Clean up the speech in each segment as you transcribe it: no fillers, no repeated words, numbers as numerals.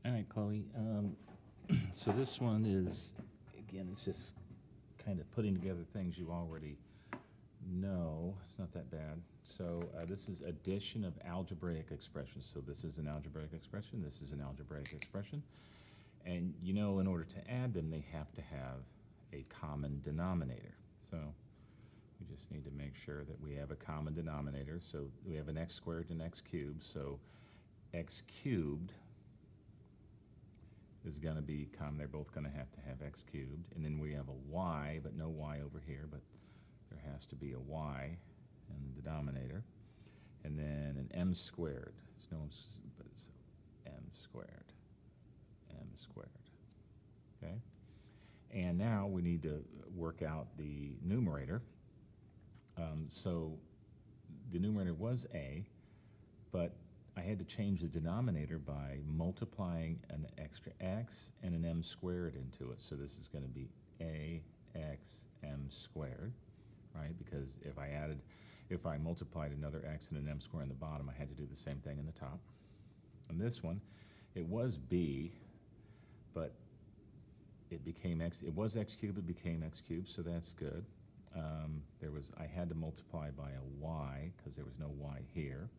All right, Chloe. So this one is, again, it's just kind of putting together things you already know. It's not that bad. So this is addition of algebraic expressions. So this is an algebraic expression. This is an algebraic expression. And you know, in order to add them, they have to have a common denominator. So we just need to make sure that we have a common denominator. So we have an x squared and x cubed. So x cubed is going to be common. They're both going to have x cubed. And then we have a y, but no y over here, but there has to be a y in the denominator. And then an m squared. There's no but it's m squared. M squared. Okay? And now we need to work out the numerator. So the numerator was a, but I had to change the denominator by multiplying an extra x and an m squared into it. So this is going to be ax m squared, right? Because if I multiplied another x and an m squared on the bottom, I had to do the same thing in the top. And this one, it was b, but it became x. It was x cubed, it became x cubed, so that's good. I had to multiply by a y because there was no y here.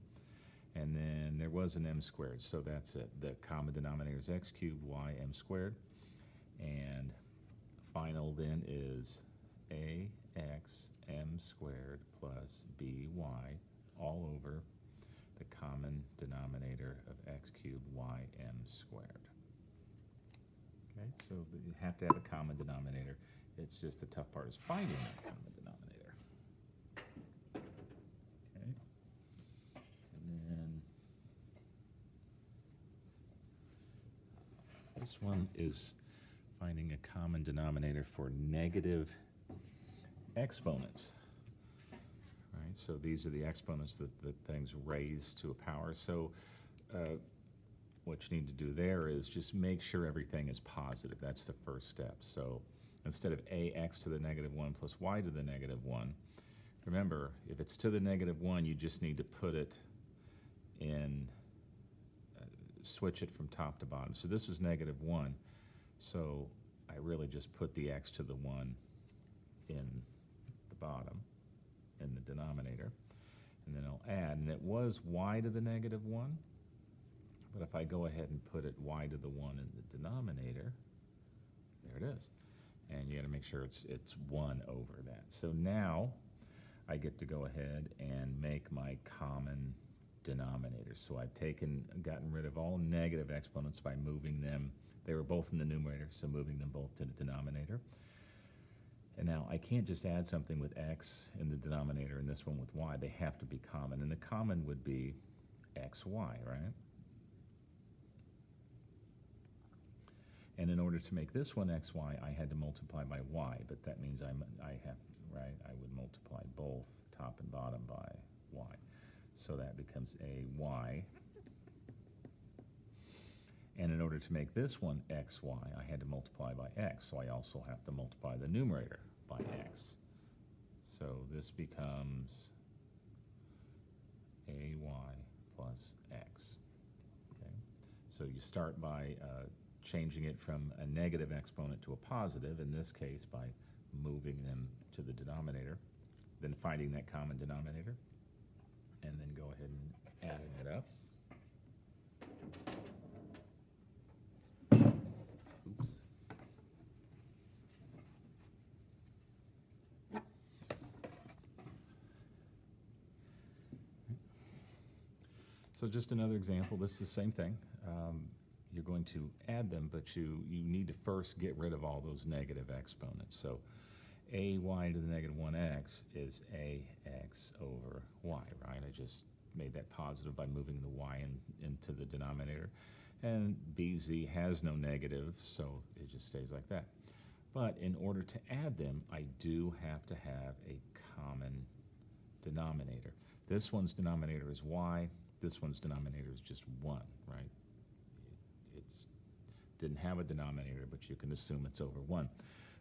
And then there was an m squared, so that's it. The common denominator is x cubed, y, m squared. And final then is ax m squared plus by all over the common denominator of x cubed, y, m squared. Okay, so you have to have a common denominator. It's just the tough part is finding that common denominator. Okay, and then this one is finding a common denominator for negative exponents. Right, so these are the exponents that things raised to a power. So what you need to do there is just make sure everything is positive. That's the first step. So instead of ax to the negative 1 plus y to the negative 1, remember, if it's to the negative 1, you just need to put it in, switch it from top to bottom. So this was negative 1, so I really just put the x to the 1 in the bottom, in the denominator, and then I'll add, and it was y to the negative 1, but if I go ahead and put it y to the 1 in the denominator, there it is. And you got to make sure it's 1 over that. So now I get to go ahead and make my common denominator. So I've gotten rid of all negative exponents by moving them. They were both in the numerator, so moving them both to the denominator. And now I can't just add something with x in the denominator and this one with y. They have to be common. And the common would be xy, right? And in order to make this one xy, I had to multiply by y, but that means I would multiply both top and bottom by y. So that becomes a y. And in order to make this one xy, I had to multiply by x, so I also have to multiply the numerator by x. So this becomes ay plus x. Okay? So you start by changing it from a negative exponent to a positive, in this case by moving them to the denominator, then finding that common denominator, and then go ahead and adding it up. Oops. So just another example, this is the same thing. You're going to add them, but you need to first get rid of all those negative exponents. So ay to the negative 1x is ax over y, right? I just made that positive by moving the y into the denominator. And bz has no negative, so it just stays like that. But in order to add them, I do have to have a common denominator. This one's denominator is y, this one's denominator is just 1, right? Didn't have a denominator, but you can assume it's over 1.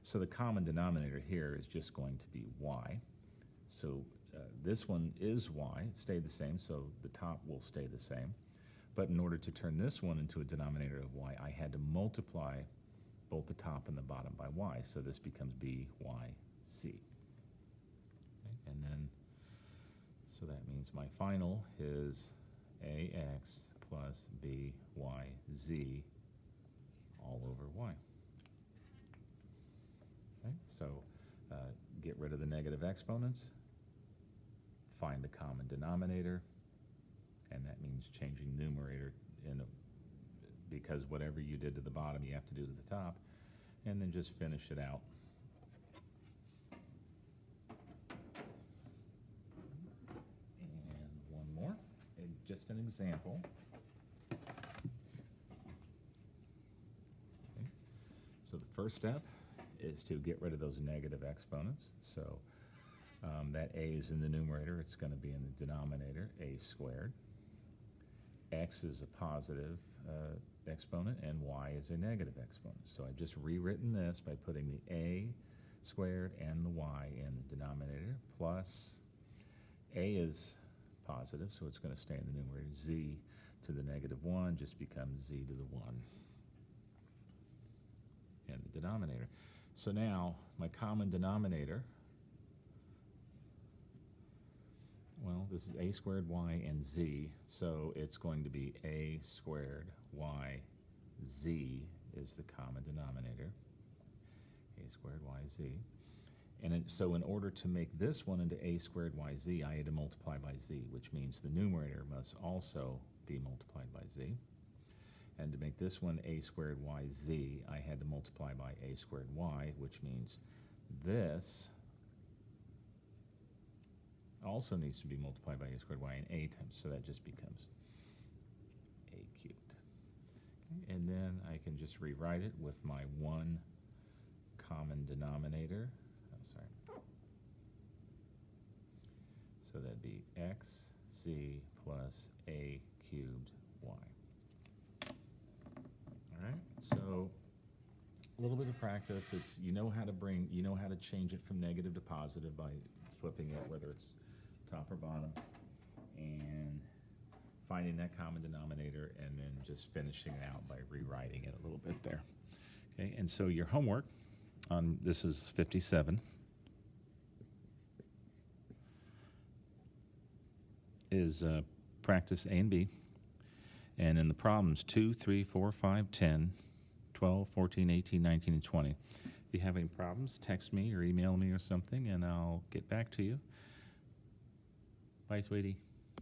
So the common denominator here is just going to be y. So this one is y, it stayed the same, so the top will stay the same. But in order to turn this one into a denominator of y, I had to multiply both the top and the bottom by y. So this becomes byc. Okay? And then, so that means my final is ax plus byz all over y. Okay? So get rid of the negative exponents, find the common denominator, and that means changing numerator because whatever you did to the bottom you have to do to the top, and then just finish it out. And one more, just an example. Okay. So the first step is to get rid of those negative exponents. So that a is in the numerator, it's going to be in the denominator, a squared. X is a positive exponent and y is a negative exponent. So I've just rewritten this by putting the a squared and the y in the denominator, plus a is positive, so it's going to stay in the numerator. Z to the -1 just becomes z to the 1 in the denominator. So now my common denominator, well, this is a squared y and z, so it's going to be a squared y z is the common denominator. A squared y z. And so in order to make this one into a squared y z, I had to multiply by z, which means the numerator must also be multiplied by z. And to make this one a squared y z, I had to multiply by a squared y, which means this also needs to be multiplied by a squared y in a times, so that just becomes a cubed. Okay, and then I can just rewrite it with my one common denominator. So that'd be xz plus a cubed y. All right, so a little bit of practice. It's you know how to change it from negative to positive by flipping it, whether it's top or bottom, and finding that common denominator, and then just finishing it out by rewriting it a little bit there. Okay, and so your homework on this is 57. Is practice A and B, and in the problems 2, 3, 4, 5, 10, 12, 14, 18, 19, and 20. If you have any problems, text me or email me or something, and I'll get back to you. Bye, sweetie.